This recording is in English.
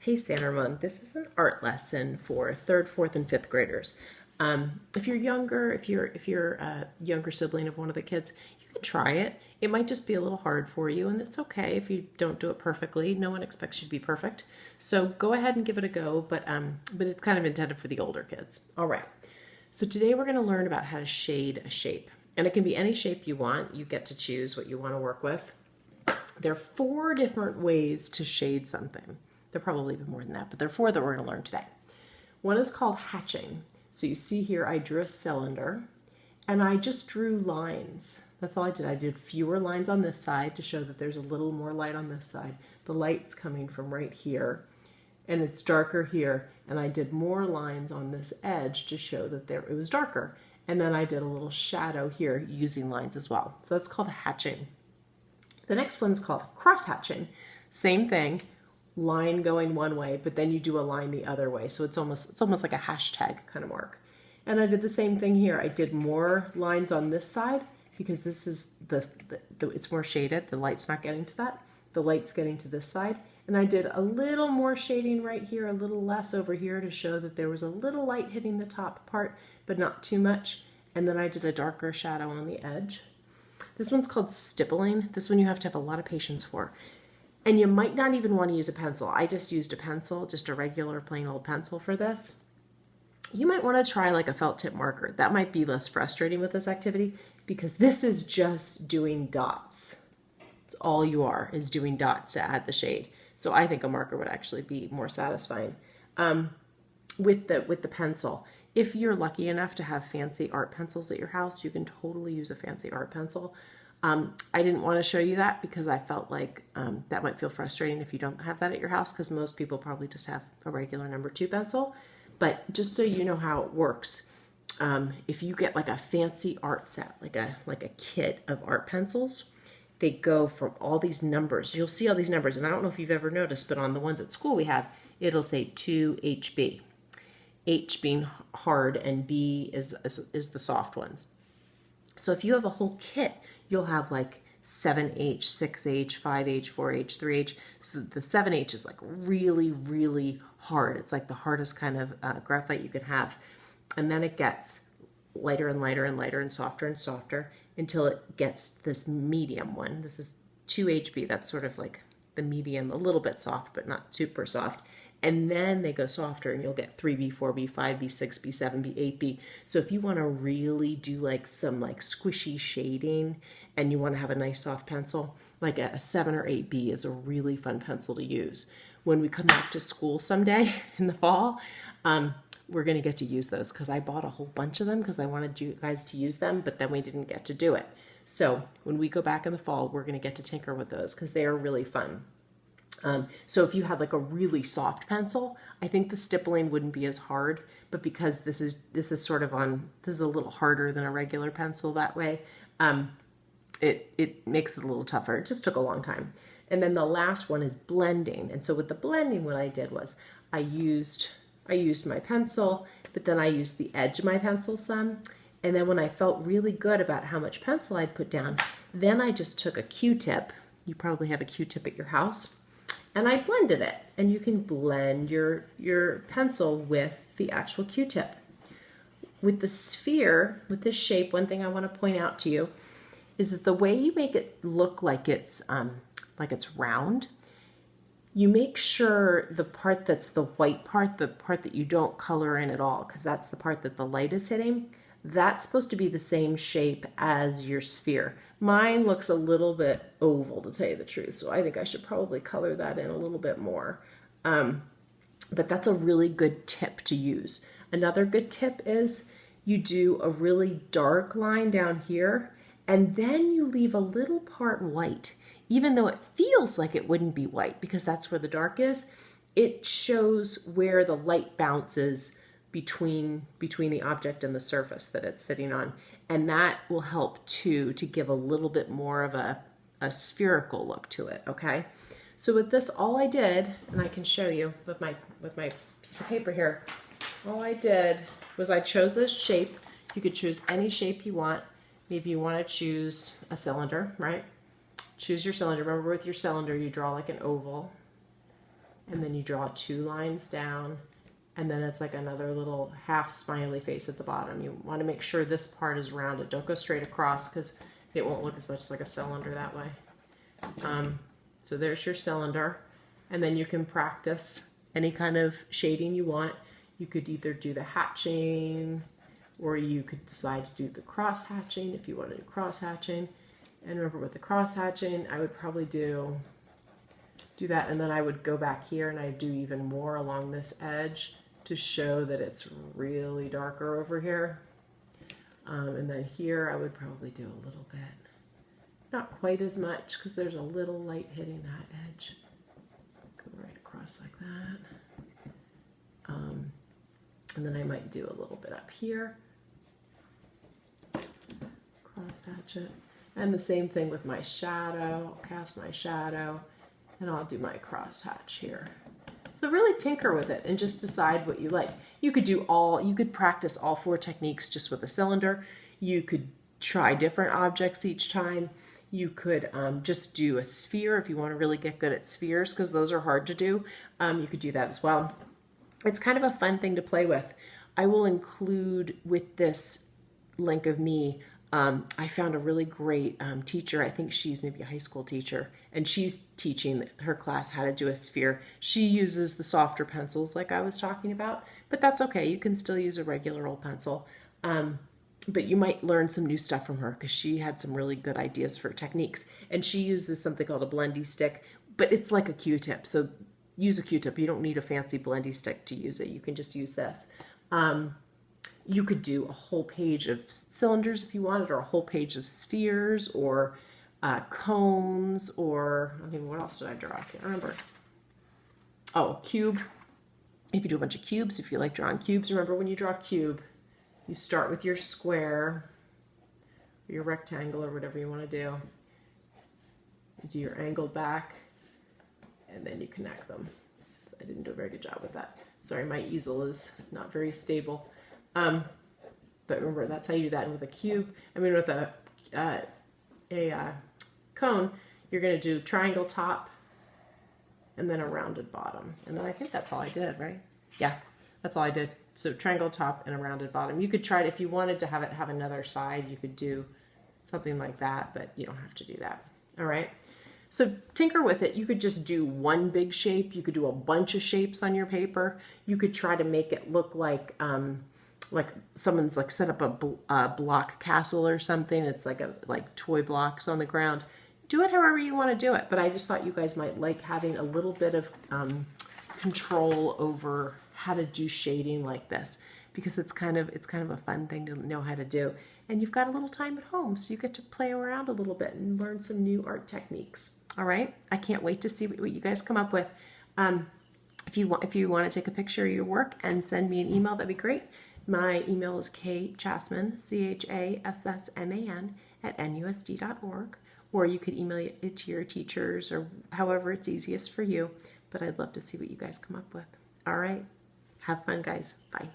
Hey Sanderman, this is an art lesson for third, fourth, and fifth graders. If you're younger, if you're a younger sibling of one of the kids, you can try it. It might just be a little hard for you, and it's okay if you don't do it perfectly. No one expects you to be perfect, so go ahead and give it a go. But it's kind of intended for the older kids. All right. So today we're going to learn about how to shade a shape, and it can be any shape you want. You get to choose what you want to work with. There are 4 different ways to shade something. There are probably even more than that, but there are 4 that we're going to learn today. One is called hatching. So you see here I drew a cylinder and I just drew lines. That's all I did. I did fewer lines on this side to show that there's a little more light on this side. The light's coming from right here and it's darker here, and I did more lines on this edge to show that it was darker. And then I did a little shadow here using lines as well. So that's called hatching. The next one's called cross hatching. Same thing, line going one way, but then you do a line the other way. So it's almost like a hashtag kind of mark. And I did the same thing here. I did more lines on this side because this is it's more shaded. The light's not getting to that. The light's getting to this side. And I did a little more shading right here, a little less over here to show that there was a little light hitting the top part, but not too much. And then I did a darker shadow on the edge. This one's called stippling. This one you have to have a lot of patience for. And you might not even want to use a pencil. I just used a pencil, just a regular plain old pencil for this. You might want to try like a felt tip marker. That might be less frustrating with this activity because this is just doing dots. It's all you are, is doing dots to add the shade. So I think a marker would actually be more satisfying. With the pencil, if you're lucky enough to have fancy art pencils at your house, you can totally use a fancy art pencil. I didn't want to show you that because I felt like that might feel frustrating if you don't have that at your house, because most people probably just have a regular number 2 pencil. But just so you know how it works, if you get like a fancy art set, like a kit of art pencils, they go from all these numbers. You'll see all these numbers, and I don't know if you've ever noticed, but on the ones at school we have, it'll say 2HB. H being hard and B is the soft ones. So if you have a whole kit, you'll have like 7H, 6H, 5H, 4H, 3H. So the 7H is like really, really hard. It's like the hardest kind of graphite you can have. And then it gets lighter and lighter and lighter and softer until it gets this medium one. This is 2HB. That's sort of like the medium, a little bit soft, but not super soft. And then they go softer and you'll get 3B, 4B, 5B, 6B, 7B, 8B. So if you want to really do like some like squishy shading and you want to have a nice soft pencil, like a 7 or 8B is a really fun pencil to use. When we come back to school someday in the fall, we're going to get to use those because I bought a whole bunch of them because I wanted you guys to use them, but then we didn't get to do it. So when we go back in the fall, we're going to get to tinker with those because they are really fun. So if you had like a really soft pencil, I think the stippling wouldn't be as hard, but because this is a little harder than a regular pencil that way, it makes it a little tougher. It just took a long time. And then the last one is blending. And so with the blending, what I did was I used my pencil, but then I used the edge of my pencil some. And then when I felt really good about how much pencil I'd put down, then I just took a Q-tip. You probably have a Q-tip at your house. And I blended it, and you can blend your pencil with the actual Q-tip. With the sphere, with this shape, one thing I want to point out to you is that the way you make it look like it's round, you make sure the part that's the white part, the part that you don't color in at all, because that's the part that the light is hitting, that's supposed to be the same shape as your sphere. Mine looks a little bit oval, to tell you the truth, so I think I should probably color that in a little bit more. But that's a really good tip to use. Another good tip is you do a really dark line down here, and then you leave a little part white. Even though it feels like it wouldn't be white, because that's where the dark is, it shows where the light bounces between the object and the surface that it's sitting on. And that will help too to give a little bit more of a spherical look to it, okay? So with this, all I did, and I can show you with my piece of paper here, all I did was I chose this shape. You could choose any shape you want. Maybe you want to choose a cylinder, right? Choose your cylinder. Remember, with your cylinder, you draw like an oval. and then you draw 2 lines down, and then it's like another little half smiley face at the bottom. You want to make sure this part is rounded. Don't go straight across because it won't look as much like a cylinder that way. So there's your cylinder, and then you can practice any kind of shading you want. You could either do the hatching, or you could decide to do the cross hatching if you want to do cross hatching. And remember, with the cross hatching, I would probably do that, and then I would go back here and I'd do even more along this edge to show that it's really darker over here. And then here I would probably do a little bit. Not quite as much because there's a little light hitting that edge. Go right across like that. And then I might do a little bit up here. Cross hatch it. And the same thing with my shadow. I'll cast my shadow and I'll do my cross hatch here. So really tinker with it and just decide what you like. You could practice all 4 techniques just with a cylinder. You could try different objects each time. You could just do a sphere if you want to really get good at spheres, because those are hard to do. You could do that as well. It's kind of a fun thing to play with. I will include with this link of me, I found a really great teacher. I think she's maybe a high school teacher, and she's teaching her class how to do a sphere. She uses the softer pencils like I was talking about, but that's okay. You can still use a regular old pencil. But you might learn some new stuff from her because she had some really good ideas for techniques. And she uses something called a blendy stick, but it's like a Q-tip. So use a Q-tip. You don't need a fancy blendy stick to use it. You can just use this. You could do a whole page of cylinders if you wanted, or a whole page of spheres, or cones, or I mean, what else did I draw? I can't remember. Oh, cube. You could do a bunch of cubes if you like drawing cubes. Remember, when you draw a cube, you start with your square, or your rectangle, or whatever you want to do. You do your angle back, and then you connect them. I didn't do a very good job with that. Sorry, my easel is not very stable. But remember, that's how you do that. And with a cube, with a cone, you're going to do triangle top and then a rounded bottom. And then I think that's all I did, right? Yeah, that's all I did. So triangle top and a rounded bottom. You could try it if you wanted to have it have another side. You could do something like that, but you don't have to do that. All right. So tinker with it. You could just do one big shape. You could do a bunch of shapes on your paper. You could try to make it look like someone's like set up a block castle or something. It's like toy blocks on the ground. Do it however you want to do it. But I just thought you guys might like having a little bit of control over how to do shading like this, because it's kind of a fun thing to know how to do. And you've got a little time at home, so you get to play around a little bit and learn some new art techniques. All right, I can't wait to see what you guys come up with. If you want to take a picture of your work and send me an email, that'd be great. My email is kchassman, CHASSMAN @NUSD.org, or you could email it to your teachers or however it's easiest for you. But I'd love to see what you guys come up with. All right, have fun, guys. Bye.